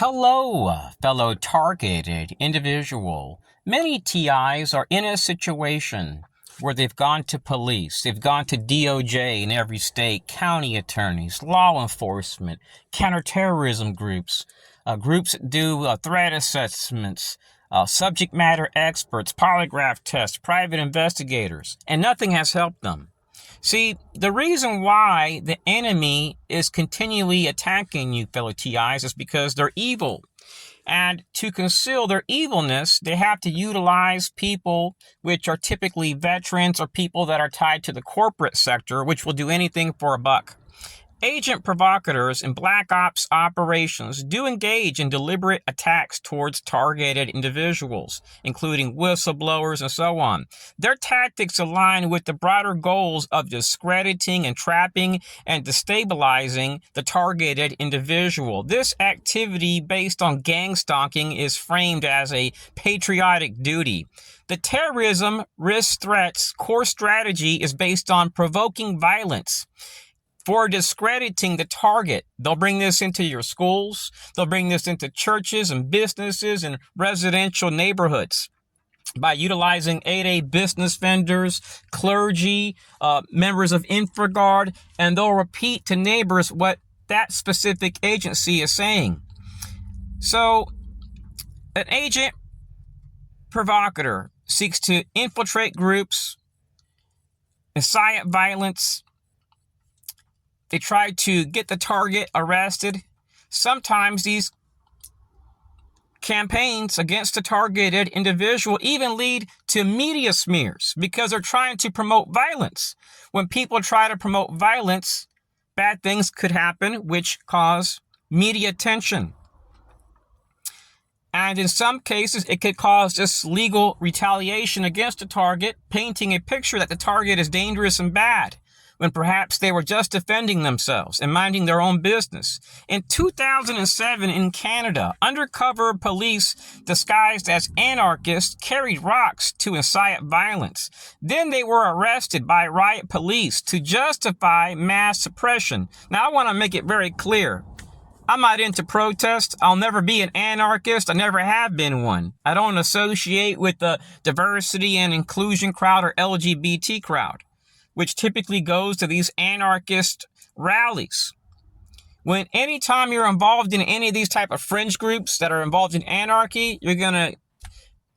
Hello, fellow targeted individual. Many TIs are in a situation where they've gone to police, they've gone to DOJ in every state, county attorneys, law enforcement, counterterrorism groups, groups that do threat assessments, subject matter experts, polygraph tests, private investigators, and nothing has helped them. See, the reason why the enemy is continually attacking you, fellow TIs, is because they're evil. And to conceal their evilness, they have to utilize people which are typically veterans or people that are tied to the corporate sector, which will do anything for a buck. Agent provocateurs in black ops operations do engage in deliberate attacks towards targeted individuals, including whistleblowers and so on. Their tactics align with the broader goals of discrediting, entrapping, and destabilizing the targeted individual. This activity based on gang stalking is framed as a patriotic duty. The terrorism risk threats core strategy is based on provoking violence. For discrediting the target, they'll bring this into your schools, they'll bring this into churches and businesses and residential neighborhoods by utilizing 8A business vendors, clergy, members of InfraGard, and they'll repeat to neighbors what that specific agency is saying. So, an agent provocateur seeks to infiltrate groups, incite violence. They try to get the target arrested. Sometimes these campaigns against the targeted individual even lead to media smears because they're trying to promote violence. When people try to promote violence, bad things could happen, which cause media attention. And in some cases, it could cause just legal retaliation against the target, painting a picture that the target is dangerous and bad, when perhaps they were just defending themselves and minding their own business. In 2007 in Canada, undercover police disguised as anarchists carried rocks to incite violence. Then they were arrested by riot police to justify mass suppression. Now, I want to make it very clear. I'm not into protest. I'll never be an anarchist. I never have been one. I don't associate with the diversity and inclusion crowd or LGBT crowd, which typically goes to these anarchist rallies. Anytime you're involved in any of these type of fringe groups that are involved in anarchy, you're going to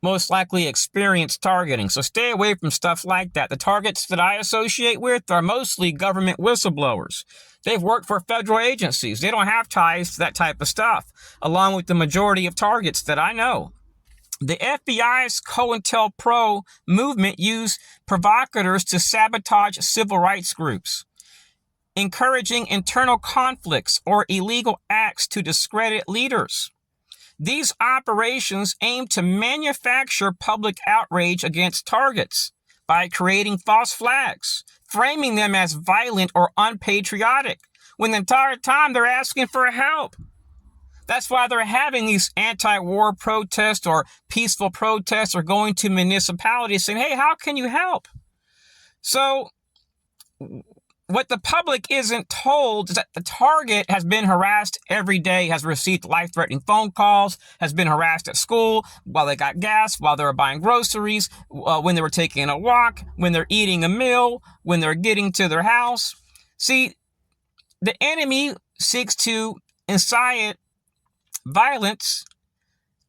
most likely experience targeting. So stay away from stuff like that. The targets that I associate with are mostly government whistleblowers. They've worked for federal agencies. They don't have ties to that type of stuff, along with the majority of targets that I know. The FBI's COINTELPRO movement used provocateurs to sabotage civil rights groups, encouraging internal conflicts or illegal acts to discredit leaders. These operations aim to manufacture public outrage against targets by creating false flags, framing them as violent or unpatriotic, when the entire time they're asking for help. That's why they're having these anti-war protests or peaceful protests or going to municipalities saying, hey, how can you help? So what the public isn't told is that the target has been harassed every day, has received life-threatening phone calls, has been harassed at school while they got gas, while they were buying groceries, when they were taking a walk, when they're eating a meal, when they're getting to their house. See, the enemy seeks to incite violence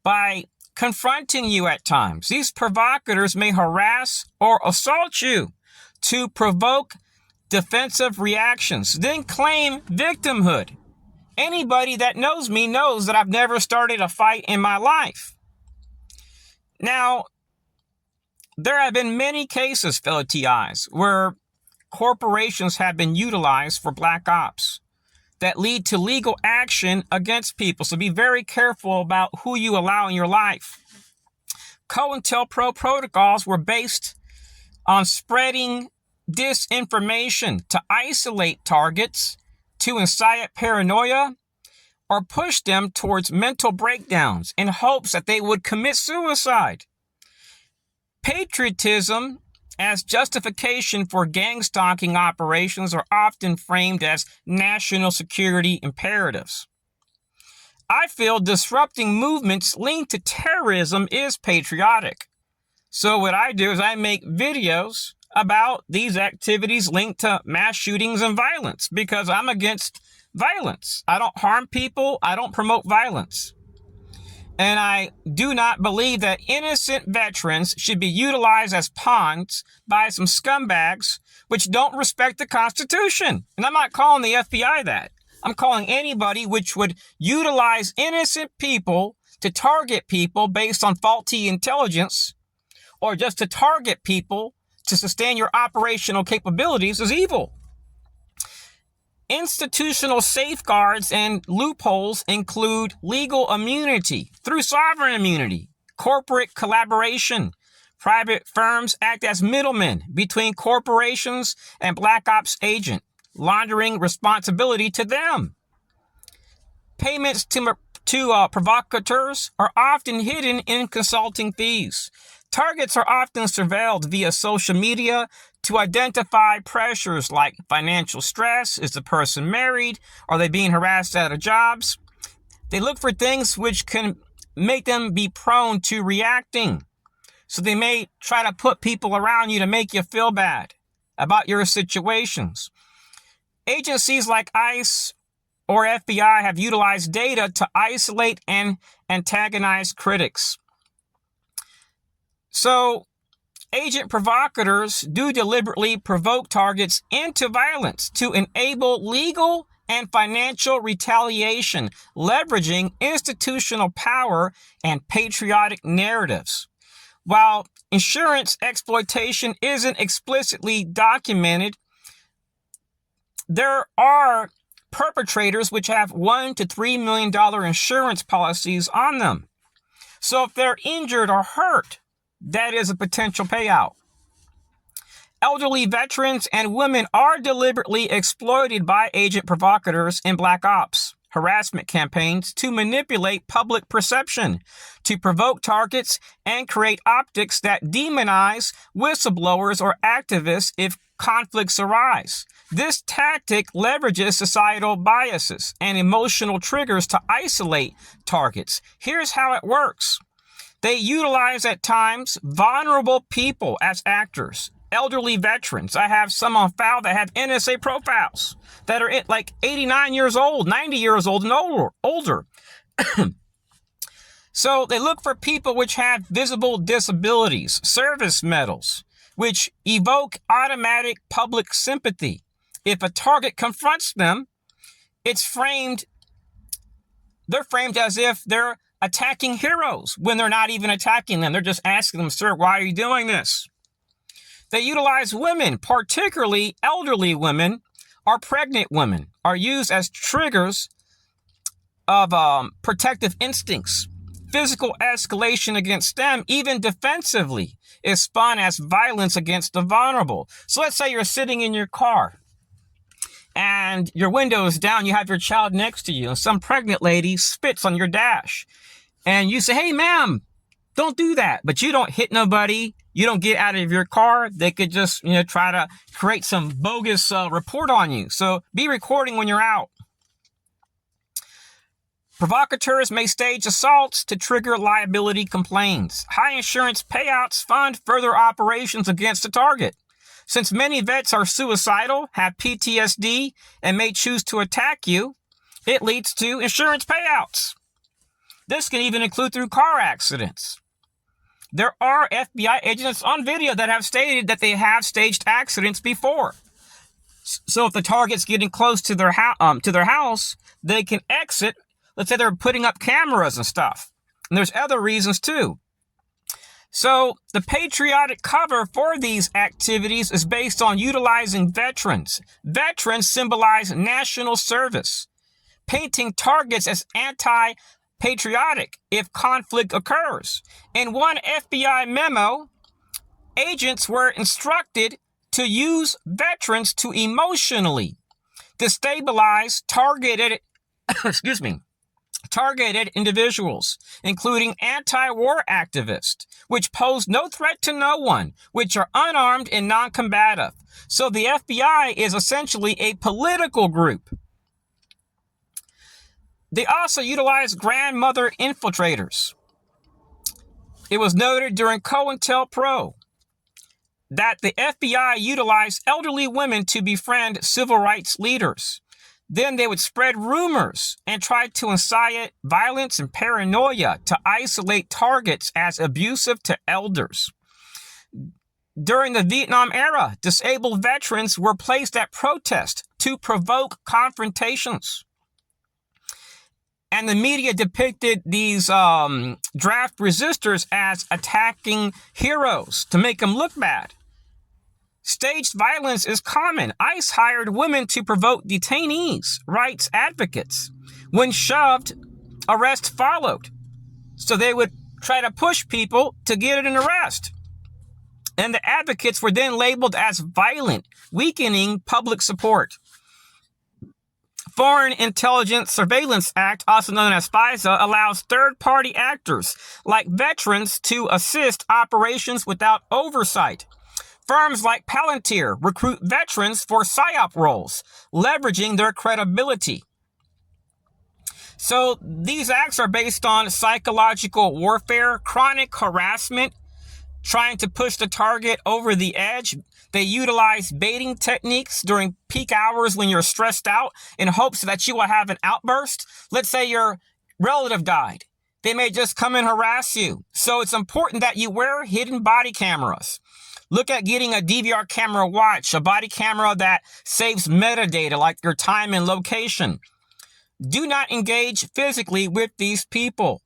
by confronting you at times. These provocateurs may harass or assault you to provoke defensive reactions, then claim victimhood. Anybody that knows me knows that I've never started a fight in my life. Now, there have been many cases, fellow TIs, where corporations have been utilized for black ops that lead to legal action against people. So be very careful about who you allow in your life. COINTELPRO protocols were based on spreading disinformation to isolate targets, to incite paranoia, or push them towards mental breakdowns in hopes that they would commit suicide. Patriotism as justification for gang stalking operations are often framed as national security imperatives. I feel disrupting movements linked to terrorism is patriotic. So what I do is I make videos about these activities linked to mass shootings and violence because I'm against violence. I don't harm people. I don't promote violence. And I do not believe that innocent veterans should be utilized as pawns by some scumbags which don't respect the Constitution. And I'm not calling the FBI that. I'm calling anybody which would utilize innocent people to target people based on faulty intelligence or just to target people to sustain your operational capabilities as evil. Institutional safeguards and loopholes include legal immunity through sovereign immunity, corporate collaboration. Private firms act as middlemen between corporations and black ops agent, laundering responsibility to them. Payments to provocateurs are often hidden in consulting fees. Targets are often surveilled via social media to identify pressures like financial stress. Is the person married? Are they being harassed out of jobs? They look for things which can make them be prone to reacting. So they may try to put people around you to make you feel bad about your situations. Agencies like ICE or FBI have utilized data to isolate and antagonize critics. So agent provocateurs do deliberately provoke targets into violence to enable legal and financial retaliation, leveraging institutional power and patriotic narratives. While insurance exploitation isn't explicitly documented, there are perpetrators which have $1 to $3 million insurance policies on them. So if they're injured or hurt, that is a potential payout. Elderly veterans and women are deliberately exploited by agent provocateurs in black ops harassment campaigns to manipulate public perception, to provoke targets, and create optics that demonize whistleblowers or activists if conflicts arise. This tactic leverages societal biases and emotional triggers to isolate targets. Here's how it works. They utilize at times vulnerable people as actors. Elderly veterans. I have some on file that have NSA profiles that are like 89 years old, 90 years old and older. So they look for people which have visible disabilities, service medals, which evoke automatic public sympathy. If a target confronts them, they're framed as if they're attacking heroes when they're not even attacking them. They're just asking them, sir, why are you doing this? They utilize women, particularly elderly women or pregnant women, are used as triggers of protective instincts. Physical escalation against them, even defensively, is spun as violence against the vulnerable. So let's say you're sitting in your car and your window is down, you have your child next to you, and some pregnant lady spits on your dash. And you say, hey, ma'am, don't do that. But you don't hit nobody. You don't get out of your car. They could just, try to create some bogus report on you. So be recording when you're out. Provocateurs may stage assaults to trigger liability complaints. High insurance payouts fund further operations against the target. Since many vets are suicidal, have PTSD, and may choose to attack you, it leads to insurance payouts. This can even include through car accidents. There are FBI agents on video that have stated that they have staged accidents before. So if the target's getting close to their house, they can exit. Let's say they're putting up cameras and stuff. And there's other reasons too. So the patriotic cover for these activities is based on utilizing veterans. Veterans symbolize national service, painting targets as anti-patriotic if conflict occurs. In one FBI memo, agents were instructed to use veterans to emotionally destabilize targeted individuals, including anti-war activists, which pose no threat to no one, which are unarmed and non-combative. So the FBI is essentially a political group. They also utilize grandmother infiltrators. It was noted during COINTELPRO that the FBI utilized elderly women to befriend civil rights leaders. Then they would spread rumors and try to incite violence and paranoia to isolate targets as abusive to elders. During the Vietnam era, disabled veterans were placed at protest to provoke confrontations. And the media depicted these draft resistors as attacking heroes to make them look bad. Staged violence is common. ICE hired women to provoke detainees, rights advocates. When shoved, arrest followed. So they would try to push people to get an arrest. And the advocates were then labeled as violent, weakening public support. Foreign Intelligence Surveillance Act, also known as FISA, allows third-party actors like veterans to assist operations without oversight. Firms like Palantir recruit veterans for PSYOP roles, leveraging their credibility. So these acts are based on psychological warfare, chronic harassment, trying to push the target over the edge. They utilize baiting techniques during peak hours when you're stressed out in hopes that you will have an outburst. Let's say your relative died. They may just come and harass you. So it's important that you wear hidden body cameras. Look at getting a DVR camera watch, a body camera that saves metadata like your time and location. Do not engage physically with these people.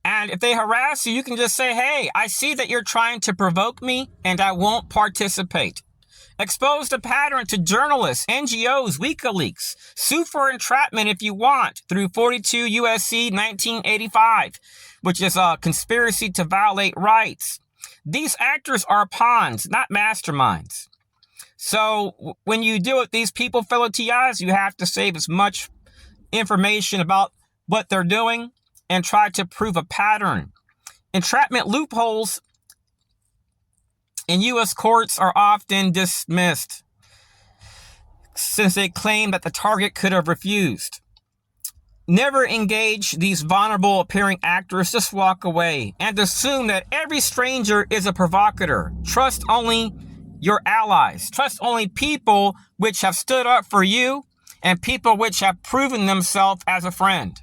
And if they harass you, you can just say, hey, I see that you're trying to provoke me and I won't participate. Expose the pattern to journalists, NGOs, WikiLeaks. Sue for entrapment if you want through 42 USC 1985, which is a conspiracy to violate rights. These actors are pawns, not masterminds. So when you deal with these people, fellow TIs, you have to save as much information about what they're doing and try to prove a pattern. Entrapment loopholes in U.S. courts are often dismissed since they claim that the target could have refused. Never engage these vulnerable appearing actors. Just walk away and assume that every stranger is a provocateur. Trust only your allies. Trust only people which have stood up for you and people which have proven themselves as a friend.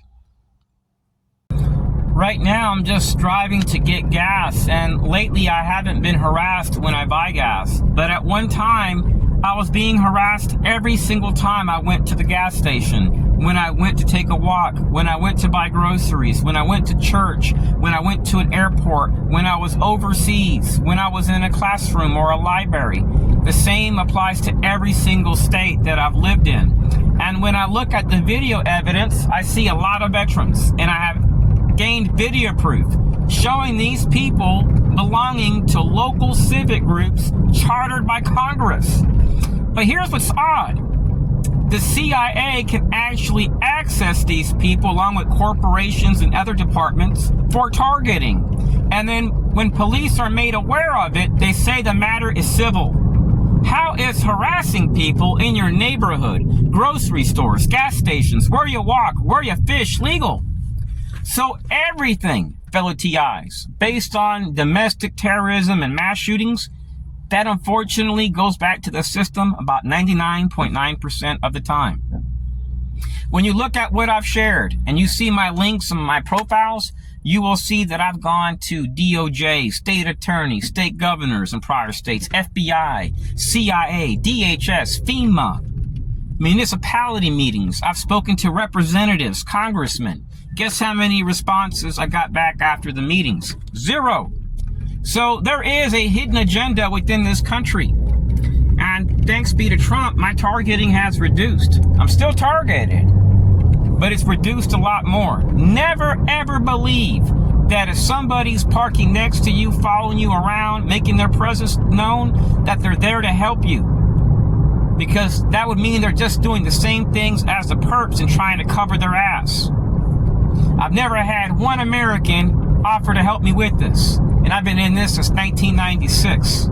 Right now, I'm just driving to get gas, and lately I haven't been harassed when I buy gas. But at one time, I was being harassed every single time I went to the gas station, when I went to take a walk, when I went to buy groceries, when I went to church, when I went to an airport, when I was overseas, when I was in a classroom or a library. The same applies to every single state that I've lived in. And when I look at the video evidence, I see a lot of veterans, and I have gained video proof showing these people belonging to local civic groups chartered by Congress. But here's what's odd. The CIA can actually access these people along with corporations and other departments for targeting. And then when police are made aware of it, they say the matter is civil. How is harassing people in your neighborhood, grocery stores, gas stations, where you walk, where you fish legal? So everything, fellow TIs, based on domestic terrorism and mass shootings, that unfortunately goes back to the system about 99.9% of the time. When you look at what I've shared and you see my links and my profiles, you will see that I've gone to DOJ, state attorneys, state governors in prior states, FBI, CIA, DHS, FEMA, municipality meetings. I've spoken to representatives, congressmen. Guess how many responses I got back after the meetings? 0. So there is a hidden agenda within this country. And thanks be to Trump, my targeting has reduced. I'm still targeted, but it's reduced a lot more. Never ever believe that if somebody's parking next to you, following you around, making their presence known, that they're there to help you. Because that would mean they're just doing the same things as the perps and trying to cover their ass. I've never had one American offer to help me with this. And I've been in this since 1996.